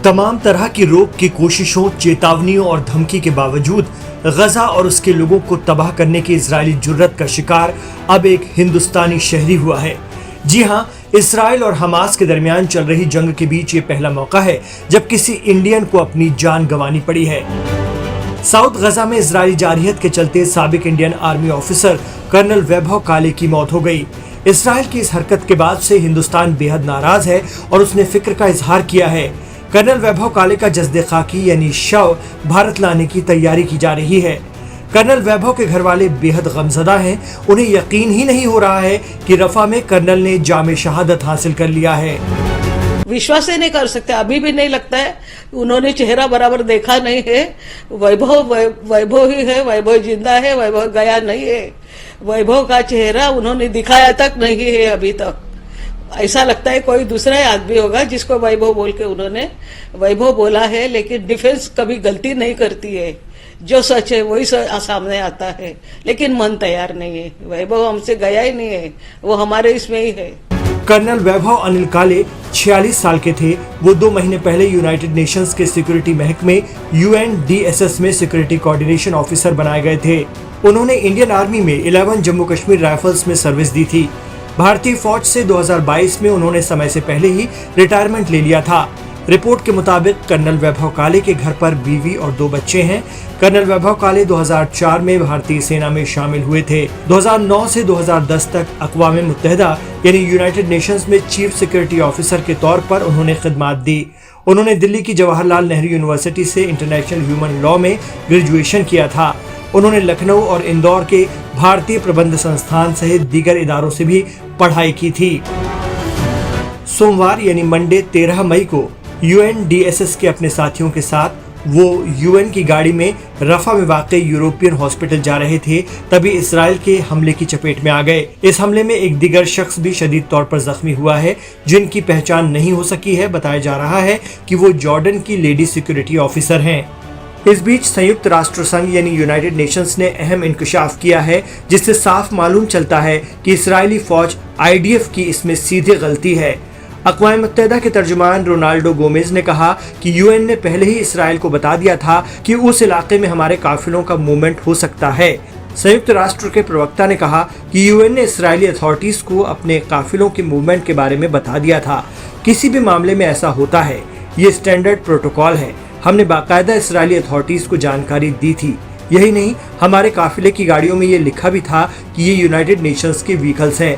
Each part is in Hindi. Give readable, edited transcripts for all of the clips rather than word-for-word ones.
तमाम तरह की रोक की कोशिशों, चेतावनियों और धमकी के बावजूद गजा और उसके लोगों को तबाह करने की इजरायली जुर्रत का शिकार अब एक हिंदुस्तानी शहरी हुआ है। जी हां, इसराइल और हमास के दरमियान चल रही जंग के बीच ये पहला मौका है जब किसी इंडियन को अपनी जान गंवानी पड़ी है। साउथ गजा में इजरायली जारहियत के चलते साबिक इंडियन आर्मी ऑफिसर कर्नल वैभव काले की मौत हो गई। इसराइल की इस हरकत के बाद से हिंदुस्तान बेहद नाराज है और उसने फिक्र का इजहार किया है। कर्नल वैभव काले का जस्दे खाकी यानी शव भारत लाने की तैयारी की जा रही है। कर्नल वैभव के घर वाले बेहद गमजदा हैं। उन्हें यकीन ही नहीं हो रहा है कि रफा में कर्नल ने जामे शहादत हासिल कर लिया है। विश्वास ही नहीं कर सकते, अभी भी नहीं लगता है। उन्होंने चेहरा बराबर देखा नहीं है। वैभव ही है, वैभव जिंदा है, वैभव गया नहीं है। वैभव का चेहरा उन्होंने दिखाया तक नहीं है अभी तक। ऐसा लगता है कोई दूसरा ही आदमी होगा जिसको वैभव बोल के उन्होंने वैभव बोला है। लेकिन डिफेंस कभी गलती नहीं करती है, जो सच है वही सामने आता है, लेकिन मन तैयार नहीं है। वैभव हमसे गया ही नहीं है, वो हमारे इसमें ही है। कर्नल वैभव अनिल काले 46 साल के थे। वो 2 महीने पहले यूनाइटेड नेशंस के सिक्योरिटी महकमे UNDSS में सिक्योरिटी कोऑर्डिनेशन ऑफिसर बनाए गए थे। उन्होंने इंडियन आर्मी में 11 जम्मू कश्मीर राइफल्स में सर्विस दी थी। भारतीय फौज से 2022 में उन्होंने समय से पहले ही रिटायरमेंट ले लिया था। रिपोर्ट के मुताबिक कर्नल वैभव काले के घर पर बीवी और 2 बच्चे हैं। कर्नल वैभव काले 2004 में भारतीय सेना में शामिल हुए थे। 2009 से 2010 तक अक़वाम मुत्तहिदा यानी यूनाइटेड नेशंस में चीफ सिक्योरिटी ऑफिसर के तौर पर उन्होंने खिदमत दी। उन्होंने दिल्ली की जवाहरलाल नेहरू यूनिवर्सिटी से इंटरनेशनल ह्यूमन लॉ में ग्रेजुएशन किया था। उन्होंने लखनऊ और इंदौर के भारतीय प्रबंध संस्थान सहित दीगर इदारों से भी पढ़ाई की थी। सोमवार यानी मंडे 13 मई को UNDSS के अपने साथियों के साथ वो UN की गाड़ी में रफा में वाक़ई यूरोपियन हॉस्पिटल जा रहे थे, तभी इसराइल के हमले की चपेट में आ गए। इस हमले में एक दिगर शख्स भी शदीद तौर पर जख्मी हुआ है, जिनकी पहचान नहीं हो सकी है। बताया जा रहा है कि वो जॉर्डन की लेडी सिक्योरिटी ऑफिसर हैं। इस बीच संयुक्त राष्ट्र संघ यानी यूनाइटेड नेशंस ने अहम इंकशाफ किया है, जिससे साफ मालूम चलता है कि इसराइली फौज IDF की इसमें सीधी गलती है। अक़वाम मुत्तहिदा के तर्जुमान रोनाल्डो गोमेज ने कहा कि UN ने पहले ही इसराइल को बता दिया था कि उस इलाके में हमारे काफिलों का मूवमेंट हो सकता है। संयुक्त राष्ट्र के प्रवक्ता ने कहा कि UN ने इसराइली अथॉरिटीज को अपने काफिलों के मूवमेंट के बारे में बता दिया था। किसी भी मामले में ऐसा होता है, ये स्टैंडर्ड प्रोटोकॉल है। हमने बाकायदा इसराइली अथॉरिटीज को जानकारी दी थी। यही नहीं, हमारे काफिले की गाड़ियों में ये लिखा भी था कि ये यूनाइटेड नेशंस के व्हीकल्स हैं।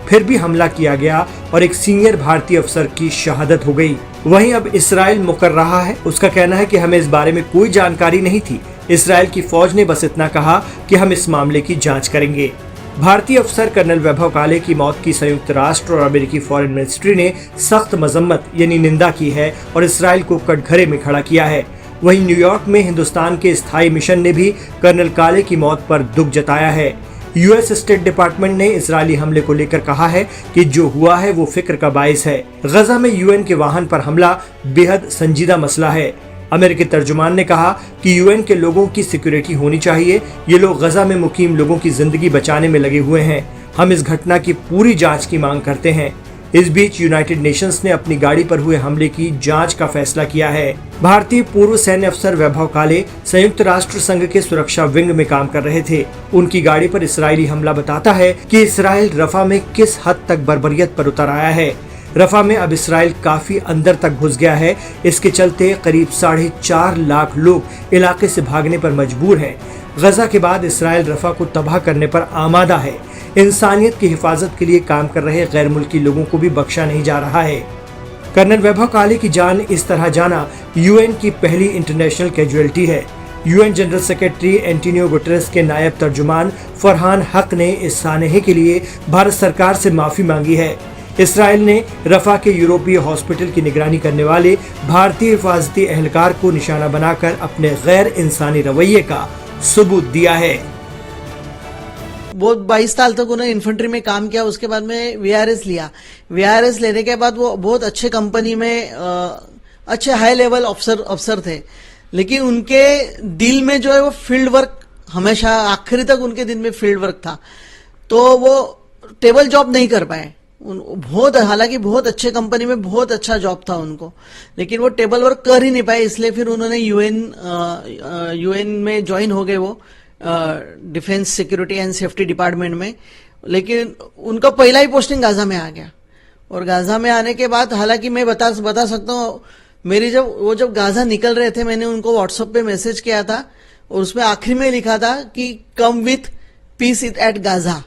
फिर भी हमला किया गया और एक सीनियर भारतीय अफसर की शहादत हो गई। वहीं अब इसराइल मुकर रहा है। उसका कहना है कि हमें इस बारे में कोई जानकारी नहीं थी। इसराइल की फौज ने बस इतना कहा कि हम इस मामले की जांच करेंगे। भारतीय अफसर कर्नल वैभव काले की मौत की संयुक्त राष्ट्र और अमेरिकी फॉरेन मिनिस्ट्री ने सख्त मजम्मत यानी निंदा की है और इसराइल को कटघरे में खड़ा किया है। वहीं न्यूयॉर्क में हिंदुस्तान के स्थायी मिशन ने भी कर्नल काले की मौत पर दुख जताया है। US स्टेट डिपार्टमेंट ने इजरायली हमले को लेकर कहा है कि जो हुआ है वो फिक्र का बाइस है। गजा में UN के वाहन पर हमला बेहद संजीदा मसला है। अमेरिकी तर्जुमान ने कहा कि UN के लोगों की सिक्योरिटी होनी चाहिए। ये लोग गजा में मुकीम लोगों की जिंदगी बचाने में लगे हुए हैं। हम इस घटना की पूरी जांच की मांग करते हैं। इस बीच यूनाइटेड नेशंस ने अपनी गाड़ी पर हुए हमले की जांच का फैसला किया है। भारतीय पूर्व सैन्य अफसर वैभव काले संयुक्त राष्ट्र संघ के सुरक्षा विंग में काम कर रहे थे। उनकी गाड़ी पर इसराइली हमला बताता है कि इसराइल रफा में किस हद तक बर्बरियत पर उतर आया है। रफा में अब इसराइल काफी अंदर तक घुस गया है। इसके चलते करीब 4.5 लाख लोग इलाके से भागने पर मजबूर हैं। गजा के बाद इसराइल रफा को तबाह करने पर आमादा है। इंसानियत की हिफाजत के लिए काम कर रहे गैर मुल्की लोगों को भी बख्शा नहीं जा रहा है। कर्नल वैभव काले की जान इस तरह जाना UN की पहली इंटरनेशनल कैजुअलिटी है। UN general secretary Antonio Guterres के नायब तर्जुमान फरहान हक ने इस सानहे के लिए भारत सरकार से माफी मांगी है। इसराइल ने रफा के यूरोपीय हॉस्पिटल की निगरानी करने वाले भारतीय हिफाजती एहलकार को निशाना बनाकर अपने गैर इंसानी रवैये का सबूत दिया है। बहुत 22 साल तक उन्होंने इन्फेंट्री में काम किया। उसके बाद में VRS लिया। VRS लेने के बाद वो बहुत अच्छे कंपनी में अच्छे हाई लेवल अफसर थे, लेकिन उनके दिल में जो है वो फील्ड वर्क हमेशा आखिरी तक उनके दिल में फील्ड वर्क था, तो वो टेबल जॉब नहीं कर पाए। बहुत, हालांकि बहुत अच्छे कंपनी में बहुत अच्छा जॉब था उनको, लेकिन वो टेबल वर्क कर ही नहीं पाए, इसलिए फिर उन्होंने यूएन में ज्वाइन हो गए वो defence security and safety department में। लेकिन उनका पहला ही पोस्टिंग गाजा में आ गया, और गाजा में आने के बाद हालांकि मैं बता सकता हूँ, मेरी जब गाजा निकल रहे थे, मैंने उनको व्हाट्सएप पे मैसेज किया था और उसमें आखिरी में लिखा था कि come with peace at Gaza.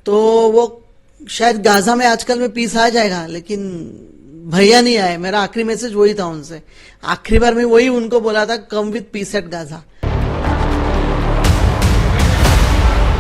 तो वो शायद गाजा में आजकल में पीस आ जाएगा, लेकिन भैया नहीं आए। मेरा आखिरी मैसेज वही था उनसे, आखिरी बार मैं वही उनको बोला था, come with peace at Gaza.